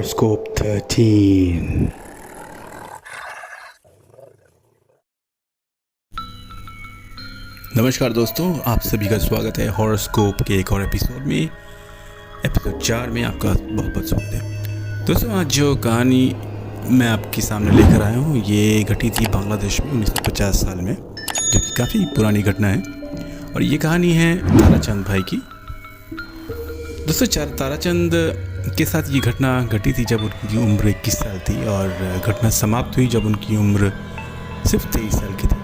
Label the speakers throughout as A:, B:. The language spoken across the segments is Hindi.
A: Horoscope 13. नमस्कार दोस्तों, आप सभी का स्वागत है हॉरोस्कोप के एक और एपिसोड में। एपिसोड 4 में आपका बहुत बहुत स्वागत है। दोस्तों, आज जो कहानी मैं आपके सामने लेकर आया हूँ ये घटी थी बांग्लादेश में 1950 साल में, जो कि काफ़ी पुरानी घटना है। और ये कहानी है ताराचंद भाई की। दोस्तों, ताराचंद के साथ ये घटना घटी थी जब उनकी उम्र 21 साल थी और घटना समाप्त हुई जब उनकी उम्र सिर्फ 23 साल की थी।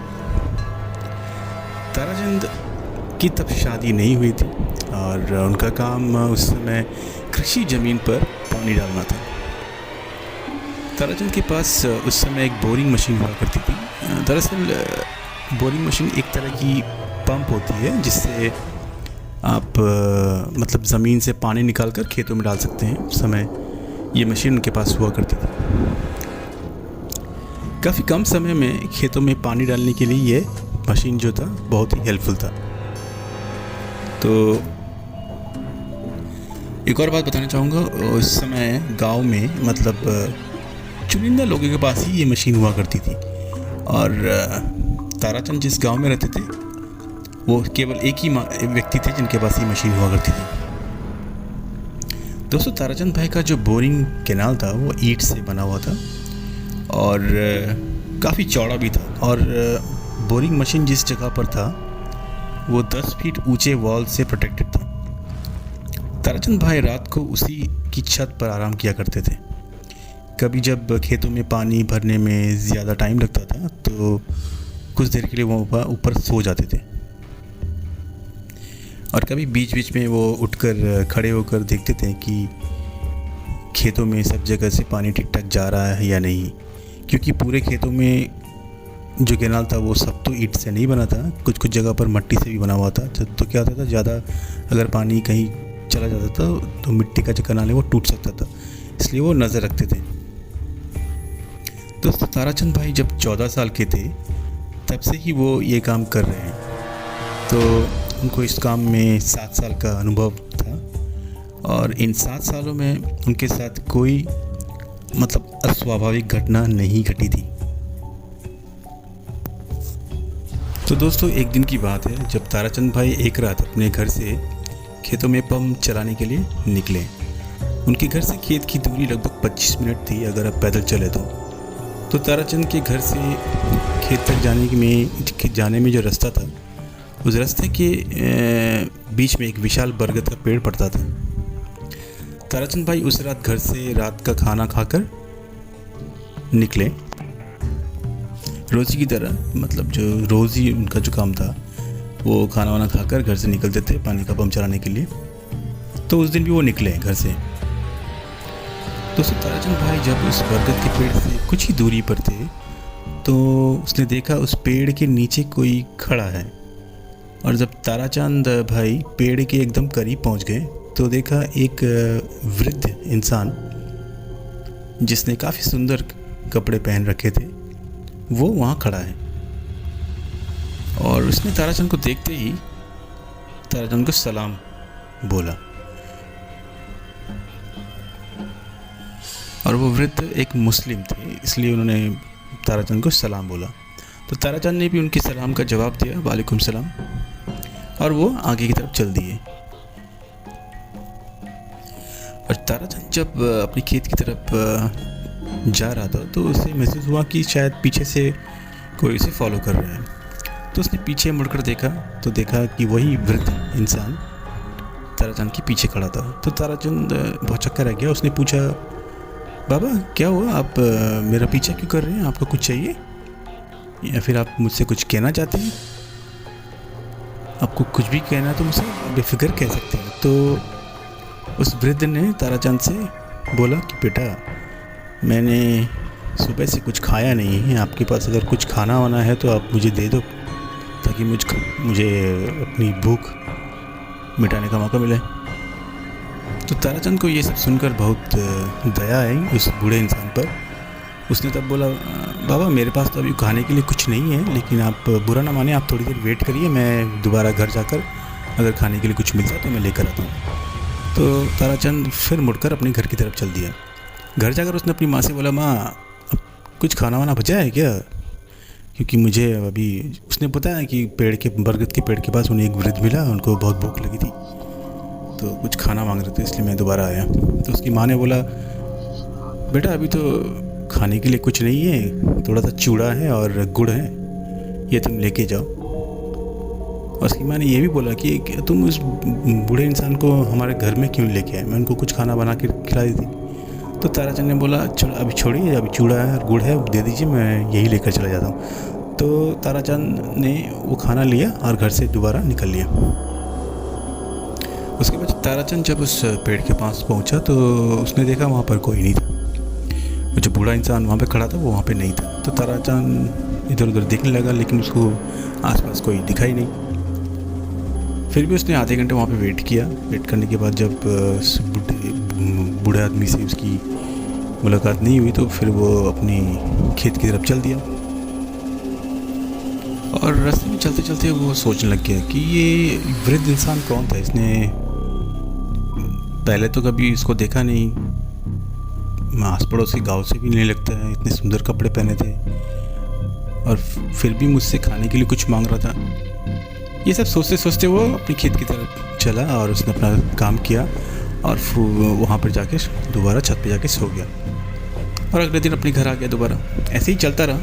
A: ताराचंद की तब शादी नहीं हुई थी और उनका काम उस समय कृषि ज़मीन पर पानी डालना था। ताराचंद के पास उस समय एक बोरिंग मशीन हुआ करती थी। दरअसल बोरिंग मशीन एक तरह की पंप होती है जिससे आप मतलब ज़मीन से पानी निकालकर खेतों में डाल सकते हैं। उस समय ये मशीन उनके पास हुआ करती थी। काफ़ी कम समय में खेतों में पानी डालने के लिए ये मशीन जो था बहुत ही हेल्पफुल था। तो एक और बात बताना चाहूँगा, उस समय गांव में मतलब चुनिंदा लोगों के पास ही ये मशीन हुआ करती थी और ताराचंद जिस गांव में रहते थे वो केवल एक ही व्यक्ति थे जिनके पास ये मशीन हुआ करती थी। दोस्तों, ताराचंद भाई का जो बोरिंग कैनाल था वो ईंट से बना हुआ था और काफ़ी चौड़ा भी था। और बोरिंग मशीन जिस जगह पर था वो 10 फीट ऊंचे वॉल से प्रोटेक्टेड था। ताराचंद भाई रात को उसी की छत पर आराम किया करते थे। कभी जब खेतों में पानी भरने में ज़्यादा टाइम लगता था तो कुछ देर के लिए वो ऊपर सो जाते थे और कभी बीच बीच में वो उठकर खड़े होकर देखते थे कि खेतों में सब जगह से पानी ठीक ठाक जा रहा है या नहीं, क्योंकि पूरे खेतों में जो कैनाल था वो सब तो ईंट से नहीं बना था, कुछ कुछ जगह पर मिट्टी से भी बना हुआ था। तो क्या होता था, ज़्यादा अगर पानी कहीं चला जाता था तो मिट्टी का जो कैनाल है वो टूट सकता था, इसलिए वो नज़र रखते थे। दोस्तों, ताराचंद भाई जब 14 साल के थे तब से ही वो ये काम कर रहे हैं, तो उनको इस काम में 7 साल का अनुभव था और इन 7 सालों में उनके साथ कोई मतलब अस्वाभाविक घटना नहीं घटी थी। तो दोस्तों, एक दिन की बात है जब ताराचंद भाई एक रात अपने घर से खेतों में पंप चलाने के लिए निकले। उनके घर से खेत की दूरी लगभग 25 मिनट थी अगर आप पैदल चले तो ताराचंद के घर से खेत तक जाने में जो रास्ता था उस रास्ते के बीच में एक विशाल बरगद का पेड़ पड़ता था। ताराचंद भाई उस रात घर से रात का खाना खाकर निकले रोज़ी की तरह, मतलब जो रोज़ ही उनका जो काम था वो खाना वाना खाकर घर से निकलते थे पानी का पंप चलाने के लिए। तो उस दिन भी वो निकले घर से। दोस्तों, ताराचंद भाई जब उस बरगद के पेड़ से कुछ ही दूरी पर थे तो उसने देखा उस पेड़ के नीचे कोई खड़ा है। और जब ताराचंद भाई पेड़ के एकदम करीब पहुंच गए तो देखा एक वृद्ध इंसान जिसने काफ़ी सुंदर कपड़े पहन रखे थे वो वहाँ खड़ा है। और उसने ताराचंद को देखते ही ताराचंद को सलाम बोला और वो वृद्ध एक मुस्लिम थे, इसलिए उन्होंने ताराचंद को सलाम बोला। तो ताराचंद ने भी उनके सलाम का जवाब दिया, वालेकुम सलाम, और वो आगे की तरफ चल दिए। और ताराचंद जब अपने खेत की तरफ जा रहा था तो उसे महसूस हुआ कि शायद पीछे से कोई उसे फॉलो कर रहा है। तो उसने पीछे मुड़कर देखा तो देखा कि वही वृद्ध इंसान ताराचंद के पीछे खड़ा था। तो ताराचंद बहुत चक्कर रह गया। उसने पूछा, बाबा क्या हुआ, आप मेरा पीछा क्यों कर रहे हैं, आपको कुछ चाहिए या फिर आप मुझसे कुछ कहना चाहते हैं? आपको कुछ भी कहना है तो मुझसे बेफिक्र कह सकते हैं। तो उस वृद्ध ने ताराचंद से बोला कि बेटा, मैंने सुबह से कुछ खाया नहीं है, आपके पास अगर कुछ खाना वाना है तो आप मुझे दे दो ताकि मुझे अपनी भूख मिटाने का मौका मिले। तो ताराचंद को ये सब सुनकर बहुत दया आई उस बूढ़े इंसान पर। उसने तब बोला, बाबा मेरे पास तो अभी खाने के लिए कुछ नहीं है, लेकिन आप बुरा ना माने, आप थोड़ी देर वेट करिए, मैं दोबारा घर जाकर अगर खाने के लिए कुछ मिलता तो मैं लेकर आता हूँ। तो ताराचंद फिर मुड़कर अपने घर की तरफ चल दिया। घर जाकर उसने अपनी माँ से बोला, माँ अब कुछ खाना वाना बचा है क्या, क्योंकि मुझे अभी, उसने बताया कि बरगद के पेड़ के पास उन्हें एक वृद्ध मिला, उनको बहुत भूख लगी थी तो कुछ खाना मांग रहे थे, इसलिए मैं दोबारा आया। तो उसकी माँ ने बोला, बेटा अभी तो खाने के लिए कुछ नहीं है, थोड़ा सा चूड़ा है और गुड़ है, ये तुम लेके जाओ। और उसकी माँ ने ये भी बोला कि तुम उस बूढ़े इंसान को हमारे घर में क्यों लेके आए, मैं उनको कुछ खाना बना के खिला दी थी। तो ताराचंद ने बोला, चलो अभी छोड़िए, अभी चूड़ा है और गुड़ है, दे दीजिए, मैं यही लेकर चला जाता हूँ। तो ताराचंद ने वो खाना लिया और घर से दोबारा निकल लिया। उसके बाद ताराचंद जब उस पेड़ के पास पहुँचा तो उसने देखा वहाँ पर कोई नहीं था, वो जो बूढ़ा इंसान वहाँ पे खड़ा था वो वहाँ पे नहीं था। तो ताराचंद इधर उधर देखने लगा, लेकिन उसको आसपास कोई दिखाई नहीं। फिर भी उसने आधे घंटे वहाँ पे वेट किया। वेट करने के बाद जब बूढ़े आदमी से उसकी मुलाकात नहीं हुई तो फिर वो अपनी खेत की तरफ चल दिया। और रास्ते में चलते चलते वो सोचने लग गया कि ये वृद्ध इंसान कौन था, इसने पहले तो कभी इसको देखा नहीं, आस पड़ोस के गाँव से भी नहीं लगता है, इतने सुंदर कपड़े पहने थे और फिर भी मुझसे खाने के लिए कुछ मांग रहा था। ये सब सोचते सोचते वो अपनी खेत की तरफ चला और उसने अपना काम किया और वहाँ पर जाके दोबारा छत पे जाके सो गया। और अगले दिन अपने घर आ गया दोबारा। ऐसे ही चलता रहा।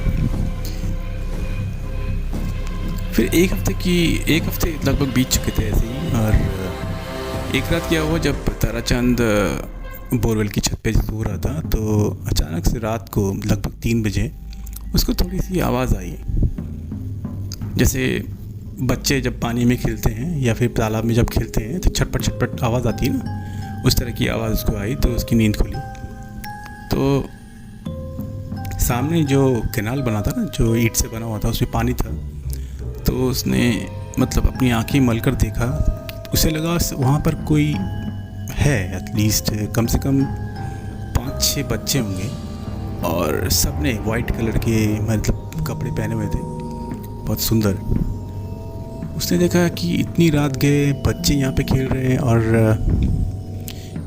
A: फिर एक हफ्ते लगभग बीत चुके थे ऐसे ही। और एक रात क्या हुआ, जब ताराचंद बोरवेल की छत पे सो रहा था तो अचानक से रात को लगभग 3 बजे उसको थोड़ी सी आवाज़ आई, जैसे बच्चे जब पानी में खेलते हैं या फिर तालाब में जब खेलते हैं तो छटपट छटपट आवाज़ आती है ना, उस तरह की आवाज़ उसको आई। तो उसकी नींद खुली तो सामने जो कैनाल बना था ना, जो ईंट से बना हुआ था, उसमें पानी था। तो उसने मतलब अपनी आंखें मलकर देखा, उसे लगा वहाँ पर कोई है, एटलीस्ट कम से कम 5-6 बच्चे होंगे और सब ने वाइट कलर के मतलब कपड़े पहने हुए थे, बहुत सुंदर। उसने देखा कि इतनी रात गए, बच्चे यहाँ पे खेल रहे हैं और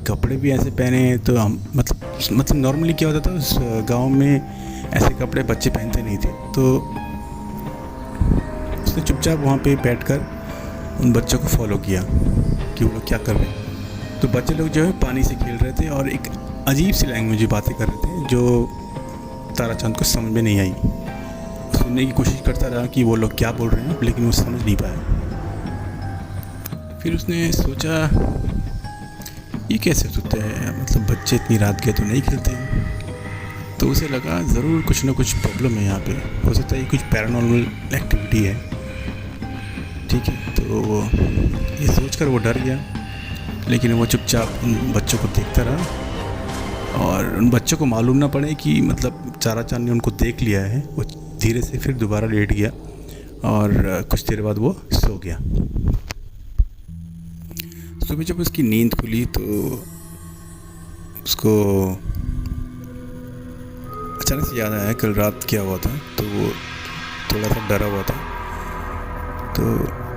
A: कपड़े भी ऐसे पहने हैं। तो हम मतलब नॉर्मली क्या होता था, उस गांव में ऐसे कपड़े बच्चे पहनते नहीं थे। तो उसने चुपचाप वहाँ पे बैठकर उन बच्चों को फॉलो किया कि वो लोग क्या कर रहे हैं। तो बच्चे लोग जो है पानी से खेल रहे थे और एक अजीब सी लैंग्वेज में बातें कर रहे थे जो ताराचंद को समझ में नहीं आई। सुनने की कोशिश करता रहा कि वो लोग क्या बोल रहे हैं, लेकिन वो समझ नहीं पाया। फिर उसने सोचा ये कैसे सोचते हैं, मतलब बच्चे इतनी रात गए तो नहीं खेलते हैं। तो उसे लगा ज़रूर कुछ ना कुछ प्रॉब्लम है यहाँ पे, हो सकता है ये कुछ पैरानॉर्मल एक्टिविटी है। ठीक है, तो ये सोचकर वो डर गया, लेकिन वो चुपचाप उन बच्चों को देखता रहा और उन बच्चों को मालूम ना पड़े कि मतलब ताराचंद ने उनको देख लिया है। वो धीरे से फिर दोबारा लेट गया और कुछ देर बाद वो सो गया। सुबह जब उसकी नींद खुली तो उसको अचानक से याद आया कल रात क्या हुआ था। तो वो थोड़ा सा डरा हुआ था, तो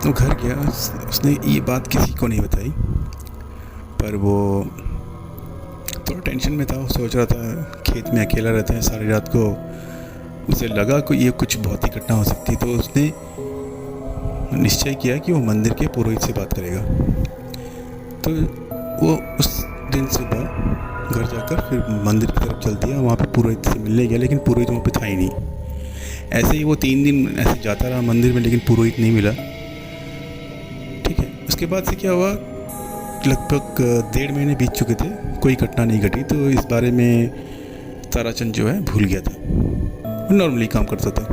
A: वो घर गया। उसने ये बात किसी को नहीं बताई, पर वो थोड़ा टेंशन में था। वो सोच रहा था खेत में अकेला रहता है सारी रात को, उसे लगा कि ये कुछ बहुत ही घटना हो सकती है। तो उसने निश्चय किया कि वो मंदिर के पुरोहित से बात करेगा। तो वो उस दिन सुबह घर जाकर फिर मंदिर की तरफ चल दिया। वहाँ पे पुरोहित से मिलने गया, लेकिन पुरोहित वहाँ पे था ही नहीं। ऐसे ही वो 3 दिन ऐसे जाता रहा मंदिर में, लेकिन पुरोहित नहीं मिला। ठीक है, उसके बाद से क्या हुआ, लगभग 1.5 महीने बीत चुके थे, कोई घटना नहीं घटी। तो इस बारे में ताराचंद जो है भूल गया था, वो नॉर्मली काम करता था।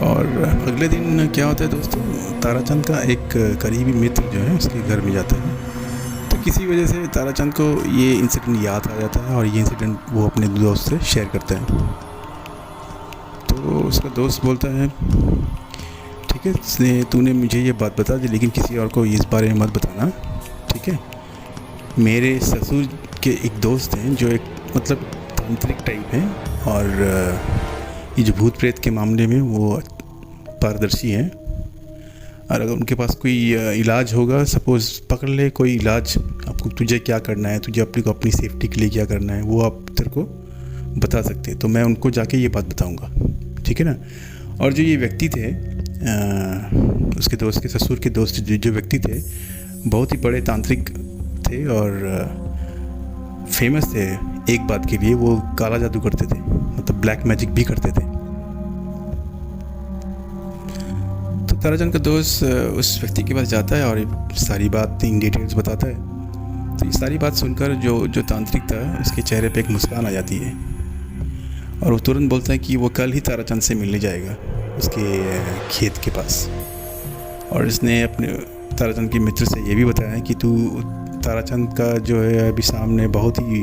A: और अगले दिन क्या होता है दोस्तों, ताराचंद का एक करीबी मित्र जो है उसके घर में जाता है। तो किसी वजह से ताराचंद को ये इंसिडेंट याद आ जाता है और ये इंसिडेंट वो अपने दोस्त से शेयर करता है। तो उसका दोस्त बोलता है, ठीक है, तूने मुझे ये बात बता दी, लेकिन किसी और को इस बारे में मत बताना, ठीक है। मेरे ससुर के एक दोस्त हैं जो एक मतलब तांत्रिक टाइप हैं और ये जो भूत प्रेत के मामले में वो पारदर्शी हैं। और अगर उनके पास कोई इलाज होगा, सपोज़ पकड़ ले कोई इलाज, आपको तुझे क्या करना है, तुझे अपनी सेफ्टी के लिए क्या करना है, वो आप तेरे को बता सकते हैं। तो मैं उनको जाके ये बात बताऊंगा, ठीक है ना। और जो ये व्यक्ति थे, उसके दोस्त के ससुर के दोस्त जो व्यक्ति थे, बहुत ही बड़े तांत्रिक थे और फेमस थे एक बात के लिए, वो काला जादू करते थे, मतलब ब्लैक मैजिक भी करते थे। तो ताराचंद का दोस्त उस व्यक्ति के पास जाता है और सारी बात इन डिटेल्स बताता है। तो ये सारी बात सुनकर जो तांत्रिक था, उसके चेहरे पे एक मुस्कान आ जाती है और वो तुरंत बोलता है कि वो कल ही ताराचंद से मिलने जाएगा उसके खेत के पास। और इसने अपने ताराचंद के मित्र से ये भी बताया कि तू ताराचंद का जो है अभी सामने बहुत ही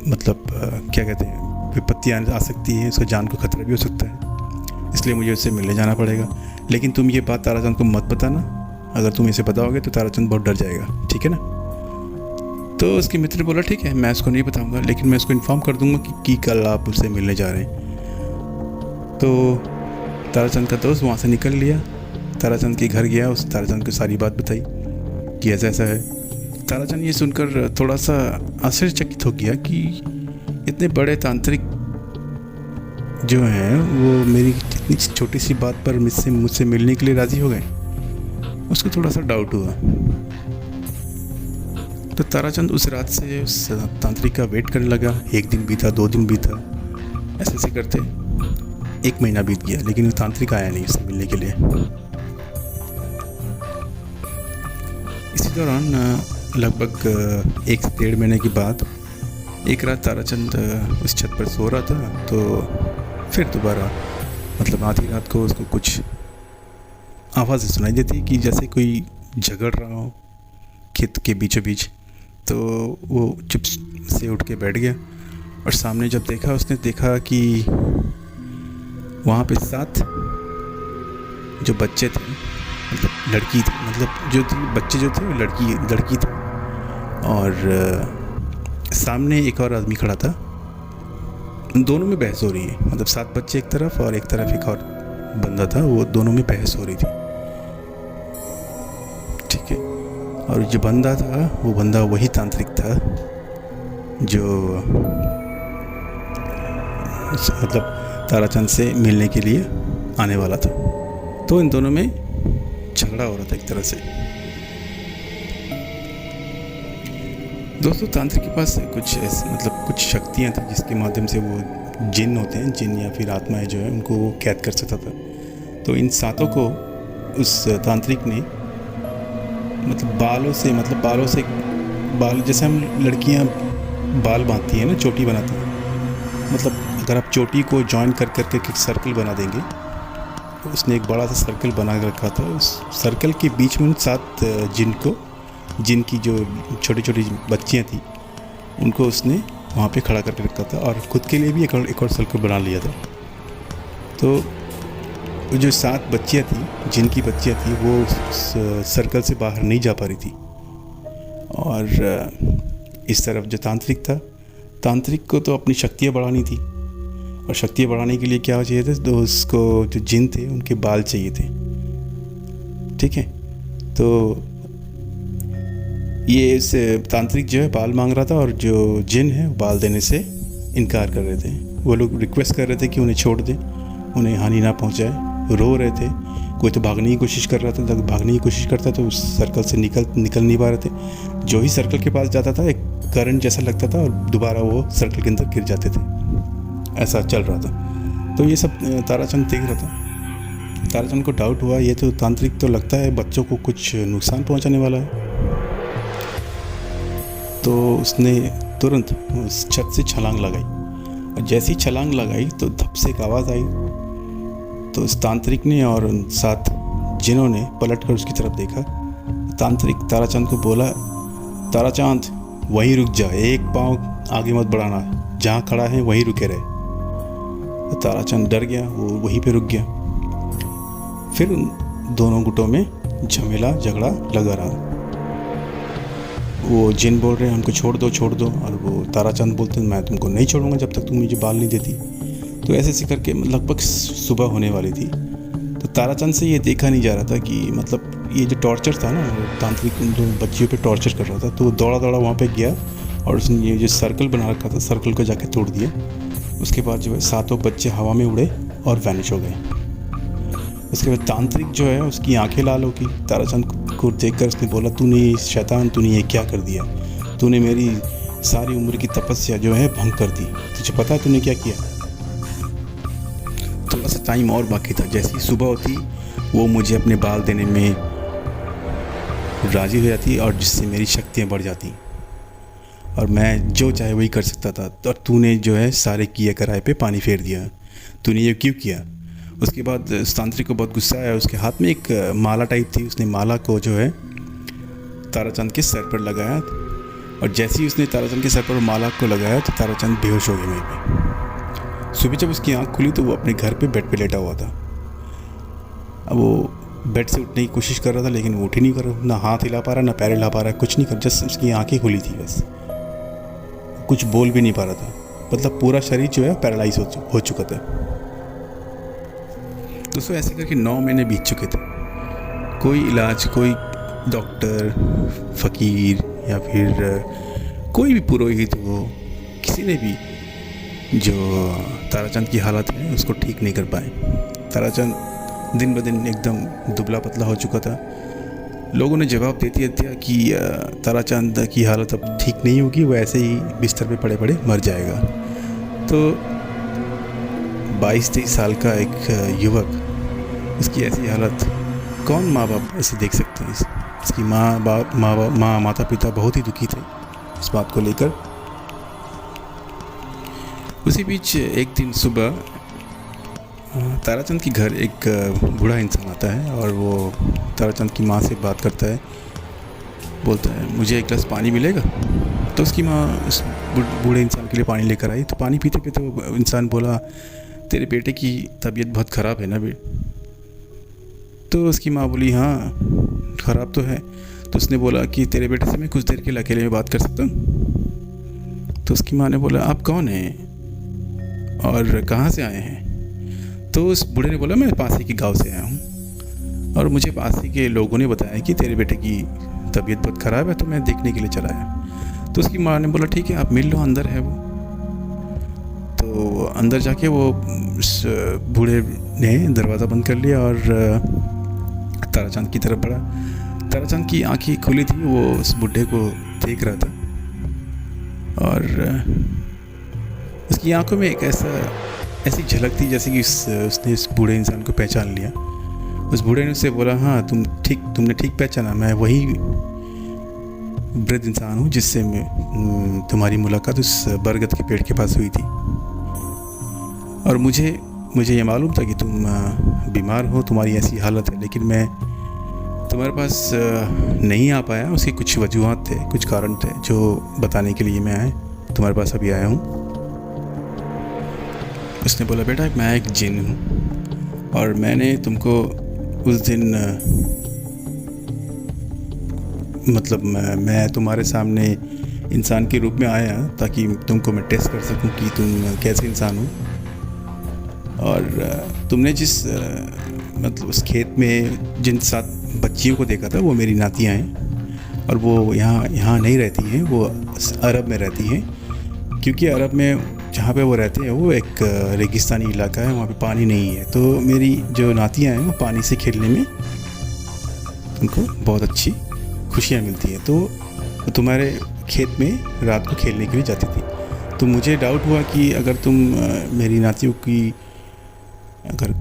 A: मतलब क्या कहते हैं, विपत्तियाँ आ सकती है, उसका जान को खतरा भी हो सकता है, इसलिए मुझे उससे मिलने जाना पड़ेगा। लेकिन तुम ये बात ताराचंद को मत बताना, अगर तुम इसे बताओगे तो ताराचंद बहुत डर जाएगा, ठीक है ना। तो उसके मित्र ने बोला ठीक है, मैं उसको नहीं बताऊंगा, लेकिन मैं उसको इन्फॉर्म कर दूंगा कि कल आप उससे मिलने जा रहे हैं। तो ताराचंद का दोस्त वहाँ से निकल लिया, ताराचंद के घर गया, उस ताराचंद को सारी बात बताई कि ऐसा ऐसा है। ताराचंद ये सुनकर थोड़ा सा आश्चर्यचकित हो गया कि इतने बड़े तांत्रिक जो हैं वो मेरी इतनी छोटी सी बात पर मुझसे मिलने के लिए राज़ी हो गए। उसको थोड़ा सा डाउट हुआ। तो ताराचंद उस रात से उस तांत्रिक का वेट करने लगा। 1 दिन बीता, 2 दिन बीता, ऐसे ऐसे करते 1 महीना बीत गया, लेकिन वो तांत्रिक आया नहीं उससे मिलने के लिए। इसी दौरान लगभग 1 से 1.5 महीने के बाद एक रात ताराचंद उस छत पर सो रहा था, तो फिर दोबारा मतलब आधी रात को उसको कुछ आवाज़ें सुनाई देती कि जैसे कोई झगड़ रहा हो खेत के बीचों बीच। तो वो चुप से उठ के बैठ गया और सामने जब देखा, उसने देखा कि वहाँ पे 7 जो बच्चे थे, मतलब लड़की थी, मतलब जो थी बच्चे जो थे वो लड़की थी, और सामने एक और आदमी खड़ा था। दोनों में बहस हो रही है, मतलब 7 बच्चे एक तरफ और एक तरफ एक और बंदा था, वो दोनों में बहस हो रही थी, ठीक है। और जो बंदा था वो बंदा वही तांत्रिक था जो मतलब ताराचंद से मिलने के लिए आने वाला था। तो इन दोनों में झगड़ा हो रहा था एक तरह से। दोस्तों, तांत्रिक के पास कुछ मतलब कुछ शक्तियाँ थी जिसके माध्यम से वो जिन होते हैं, जिन या फिर आत्माएं जो है, उनको वो कैद कर सकता था। तो इन 7 को उस तांत्रिक ने मतलब बालों से बाल, जैसे हम लड़कियां बाल बांधती हैं ना, चोटी बनाती हैं, मतलब अगर आप चोटी को जॉइन कर करके एक सर्कल बना देंगे, तो उसने एक बड़ा सा सर्कल बना के रखा था। उस सर्कल के बीच में उन 7 जिन की जो छोटी छोटी बच्चियाँ थी, उनको उसने वहाँ पे खड़ा करके रखा था और ख़ुद के लिए भी एक और सर्कल बना लिया था। तो जो 7 बच्चियाँ थी, जिनकी बच्चियाँ थी, वो सर्कल से बाहर नहीं जा पा रही थी। और इस तरफ जो तांत्रिक था, तांत्रिक को तो अपनी शक्तियाँ बढ़ानी थी, और शक्तियाँ बढ़ाने के लिए क्या चाहिए था, तो उसको जो जिन थे उनके बाल चाहिए थे, ठीक है। तो ये इस तांत्रिक जो है बाल मांग रहा था, और जो जिन है बाल देने से इनकार कर रहे थे। वो लोग रिक्वेस्ट कर रहे थे कि उन्हें छोड़ दें, उन्हें हानि ना पहुंचाए। रो रहे थे, कोई तो भागने की कोशिश कर रहा था, जब भागने की कोशिश करता तो उस सर्कल से निकल नहीं पा रहे थे। जो ही सर्कल के पास जाता था, एक करंट जैसा लगता था और दोबारा वो सर्कल के अंदर गिर जाते थे। ऐसा चल रहा था। तो ये सब ताराचंद देख रहा था। ताराचंद को डाउट हुआ, ये तो तांत्रिक तो लगता है बच्चों को कुछ नुकसान पहुंचाने वाला है। तो उसने तुरंत उस छत से छलांग लगाई, और जैसी ही छलांग लगाई तो धप से एक आवाज़ आई। तो उस तांत्रिक ने और उन 7 जिनों ने पलट कर उसकी तरफ देखा। तांत्रिक ताराचंद को बोला, ताराचंद वहीं रुक जा, एक पाँव आगे मत बढ़ाना, जहाँ खड़ा है वहीं रुके रहे। तो ताराचंद डर गया, वो वहीं पे रुक गया। फिर उन दोनों गुटों में झगड़ा लगा रहा। वो जिन बोल रहे हैं हमको छोड़ दो, और वो ताराचंद बोलते हैं मैं तुमको नहीं छोड़ूंगा जब तक तुम मुझे बाल नहीं देती। तो ऐसे ऐसे करके लगभग सुबह होने वाली थी। तो ताराचंद से ये देखा नहीं जा रहा था कि मतलब ये जो टॉर्चर था ना, तांत्रिक उन दो बच्चियों पे टॉर्चर कर रहा था, तो वो दौड़ा दौड़ा वहाँ पे गया और उसने ये जो सर्कल बना रखा था, सर्कल को जाके तोड़ दिया। उसके बाद जो है सातों बच्चे हवा में उड़े और वैनिश हो गए। उसके बाद तांत्रिक जो है उसकी आंखें लाल हो गई। ताराचंद को देखकर उसने बोला, तूने शैतान, तूने ये क्या कर दिया? तूने मेरी सारी उम्र की तपस्या जो है भंग कर दी। तुझे पता है तूने क्या किया? थोड़ा सा टाइम और बाकी था। जैसी सुबह होती वो मुझे अपने बाल देने में राज़ी हो जाती और जिससे मेरी शक्तियाँ बढ़ जाती और मैं जो चाहे वही कर सकता था। और तूने जो है सारे किए कराए पे पानी फेर दिया। तूने ये क्यों किया? उसके बाद तांत्रिक को बहुत गुस्सा आया। उसके हाथ में एक माला टाइप थी। उसने माला को जो है ताराचंद के सर पर लगाया और जैसे ही उसने ताराचंद के सर पर माला को लगाया तो ताराचंद बेहोश हो गया वहीं पे। सुबह जब उसकी आंख खुली तो वो अपने घर पे बेड पे लेटा हुआ था। अब वो बेड से उठने की कोशिश कर रहा था लेकिन वो उठ ही नहीं कर रहा, ना हाथ हिला पा रहा, ना पैर हिला पा रहा, कुछ नहीं कर, जस्ट उसकी आंखें खुली थी बस। कुछ बोल भी नहीं पा रहा था, मतलब पूरा शरीर जो है पैरालाइज हो चुका था। दोस्तों ऐसे करके 9 महीने बीत चुके थे। कोई इलाज, कोई डॉक्टर, फ़कीर या फिर कोई भी पुरोहित हो, किसी ने भी जो ताराचंद की हालत है उसको ठीक नहीं कर पाए। ताराचंद दिन ब दिन एकदम दुबला पतला हो चुका था। लोगों ने जवाब दे दिया कि ताराचंद की हालत अब ठीक नहीं होगी, वो ऐसे ही बिस्तर पे पड़े पड़े मर जाएगा। तो 22-23 साल का एक युवक, उसकी ऐसी हालत, कौन माँ बाप ऐसे देख सकते हैं? इसकी माता पिता बहुत ही दुखी थे इस बात को लेकर। उसी बीच एक दिन सुबह ताराचंद के घर एक बूढ़ा इंसान आता है और वो ताराचंद की माँ से बात करता है। बोलता है, मुझे एक गिलास पानी मिलेगा? तो उसकी माँ उस बूढ़े इंसान के लिए पानी लेकर आई। तो पानी पीते पीते वो इंसान बोला, तेरे बेटे की तबीयत बहुत ख़राब है ना बे? तो उसकी माँ बोली, हाँ ख़राब तो है। तो उसने बोला कि तेरे बेटे से मैं कुछ देर के लिए अकेले में बात कर सकता हूँ? तो उसकी माँ ने बोला, आप कौन हैं और कहाँ से आए हैं? तो उस बूढ़े ने बोला, मैं पासी के गांव से आया हूँ और मुझे पासी के लोगों ने बताया कि तेरे बेटे की तबीयत बहुत ख़राब है, तो मैं देखने के लिए चला आया। तो उसकी माँ ने बोला, ठीक है आप मिल लो, अंदर है वो। तो अंदर जाके वो उस बूढ़े ने दरवाज़ा बंद कर लिया और ताराचंद की तरफ बढ़ा। ताराचंद की आंखें खुली थी, वो उस बूढ़े को देख रहा था और उसकी आंखों में एक ऐसी झलक थी जैसे कि उसने इस बूढ़े इंसान को पहचान लिया। उस बूढ़े ने उससे बोला, हाँ तुमने ठीक पहचाना, मैं वही वृद्ध इंसान हूँ जिससे तुम्हारी मुलाकात उस बरगद के पेड़ के पास हुई थी। और मुझे ये मालूम था कि तुम बीमार हो, तुम्हारी ऐसी हालत है, लेकिन मैं तुम्हारे पास नहीं आ पाया। उसके कुछ वजूहात थे, कुछ कारण थे जो बताने के लिए मैं तुम्हारे पास अभी आया हूँ। उसने बोला, बेटा मैं एक जिन हूँ और मैंने तुमको उस दिन मतलब मैं तुम्हारे सामने इंसान के रूप में आया ताकि तुमको मैं टेस्ट कर सकूं कि तुम कैसे इंसान हो। और तुमने जिस मतलब उस खेत में जिन 7 बच्चियों को देखा था वो मेरी नातियाँ हैं और वो यहाँ नहीं रहती हैं, वो अरब में रहती हैं, क्योंकि अरब में जहाँ पे वो रहते हैं वो एक रेगिस्तानी इलाका है, वहाँ पे पानी नहीं है। तो मेरी जो नातियाँ हैं वो पानी से खेलने में उनको बहुत अच्छी खुशियाँ मिलती हैं। तो तुम्हारे खेत में रात को खेलने के लिए जाती थी। तो मुझे डाउट हुआ कि अगर तुम मेरी नातियों की अगर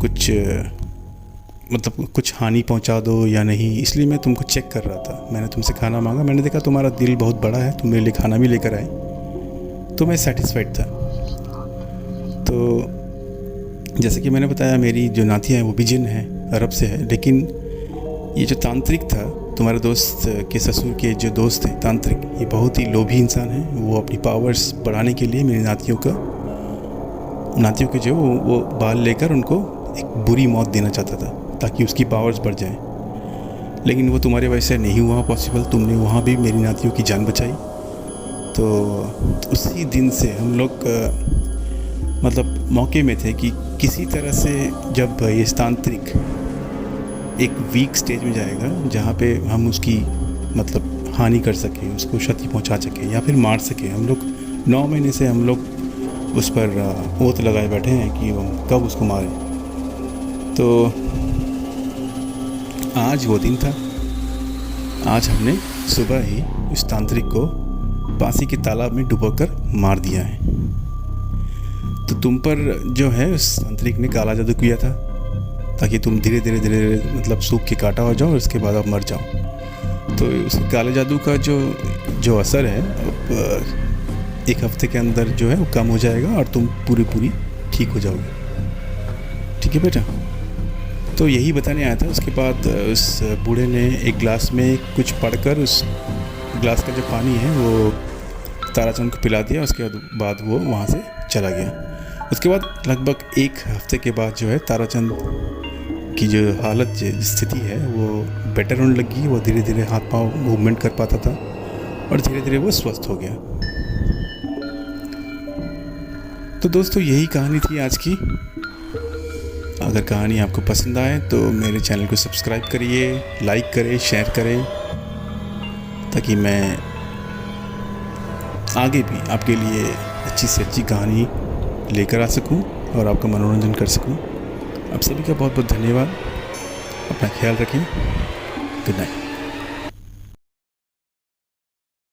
A: कुछ हानि पहुंचा दो या नहीं, इसलिए मैं तुमको चेक कर रहा था। मैंने तुमसे खाना मांगा, मैंने देखा तुम्हारा दिल बहुत बड़ा है, तुम मेरे लिए खाना भी लेकर आए, तो मैं सेटिस्फाइड था। तो जैसे कि मैंने बताया, मेरी जो नातियाँ हैं वो भी जिन हैं, अरब से है। लेकिन ये जो तांत्रिक था, तुम्हारे दोस्त के ससुर के जो दोस्त हैं तांत्रिक, ये बहुत ही लोभी इंसान है। वो अपनी पावर्स बढ़ाने के लिए मेरी नातियों के जो वो बाल लेकर उनको एक बुरी मौत देना चाहता था ताकि उसकी पावर्स बढ़ जाएं। लेकिन वो तुम्हारे वजह से नहीं हुआ पॉसिबल। तुमने वहाँ भी मेरी नातियों की जान बचाई। तो उसी दिन से हम लोग मतलब मौके में थे कि किसी तरह से जब ये तांत्रिक एक वीक स्टेज में जाएगा जहाँ पे हम उसकी मतलब हानि कर सकें, उसको क्षति पहुँचा सकें या फिर मार सकें। हम लोग 9 महीने से हम लोग उस पर ओत लगाए बैठे हैं कि हम कब उसको मारें। तो आज वो दिन था। आज हमने सुबह ही उस तांत्रिक को पासी के तालाब में डुबोकर मार दिया है। तो तुम पर जो है उस तांत्रिक ने काला जादू किया था ताकि तुम धीरे धीरे मतलब सूख के काटा हो जाओ और उसके बाद आप मर जाओ। तो उस काले जादू का जो असर है अब 1 हफ्ते के अंदर जो है वो कम हो जाएगा और तुम पूरी ठीक हो जाओगे। ठीक है बेटा? तो यही बताने आया था। उसके बाद उस बूढ़े ने एक गिलास में कुछ पढ़कर उस गिलास का जो पानी है वो ताराचंद को पिला दिया। उसके बाद वो वहाँ से चला गया। उसके बाद लगभग 1 हफ्ते के बाद जो है ताराचंद की जो हालत जो स्थिति है वो बेटर होने लगी। वो धीरे धीरे हाथ पांव मूवमेंट कर पाता था और धीरे धीरे वो स्वस्थ हो गया। तो दोस्तों यही कहानी थी आज की। अगर कहानी आपको पसंद आए तो मेरे चैनल को सब्सक्राइब करिए, लाइक करें, शेयर करें, ताकि मैं आगे भी आपके लिए अच्छी से अच्छी कहानी लेकर आ सकूं और आपका मनोरंजन कर सकूं। आप सभी का बहुत बहुत धन्यवाद। अपना ख्याल रखें। Good night.